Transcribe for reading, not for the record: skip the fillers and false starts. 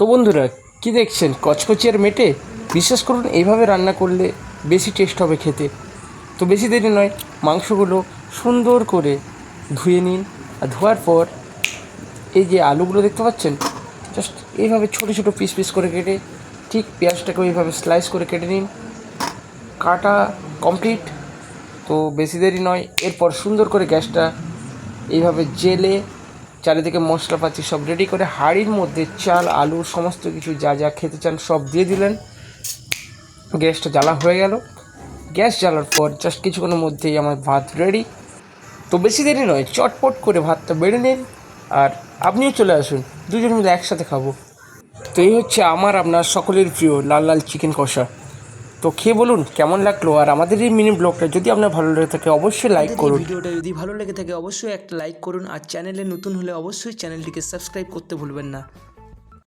তো বন্ধুরা, কি দেখছেন কচকচি আর মেটে? বিশ্বাস করুন, এইভাবে রান্না করলে বেশি টেস্ট হবে খেতে। তো বেশি দেরি নয়, মাংসগুলো সুন্দর করে ধুয়ে নিন। আর ধোয়ার পর এই যে আলুগুলো দেখতে পাচ্ছেন, জাস্ট এইভাবে ছোটো ছোটো পিস পিস করে কেটে, ঠিক পেঁয়াজটাকে এইভাবে স্লাইস করে কেটে নিন। কাটা কমপ্লিট। তো বেশি দেরি নয়, এরপর সুন্দর করে গ্যাসটা এইভাবে জেলে চারিদিকে মশলাপাতি সব রেডি করে হাঁড়ির মধ্যে চাল আলু সমস্ত কিছু যা যা খেতে চান সব দিয়ে দিলেন। গ্যাসটা জ্বালা হয়ে গেল। গ্যাস জ্বালার পর জাস্ট কিছুক্ষণের মধ্যেই আমার ভাত রেডি। তো বেশি দেরি নয়, চটপট করে ভাতটা বেড়ে নিন আর আপনিও চলে আসুন, দুজন মিলে একসাথে খাবো। তো এই হচ্ছে আমার আপনার সকলের প্রিয় লাল লাল চিকেন কষা। তো খেয়ে বলুন কেমন লাগলো। আর আমাদের এই মিনি ব্লগটা যদি আপনার ভালো লেগে থাকে অবশ্যই লাইক করুন। ভিডিওটা যদি ভালো লেগে থাকে অবশ্যই একটা লাইক করুন, আর চ্যানেলে নতুন হলে অবশ্যই চ্যানেলটিকে সাবস্ক্রাইব করতে ভুলবেন না।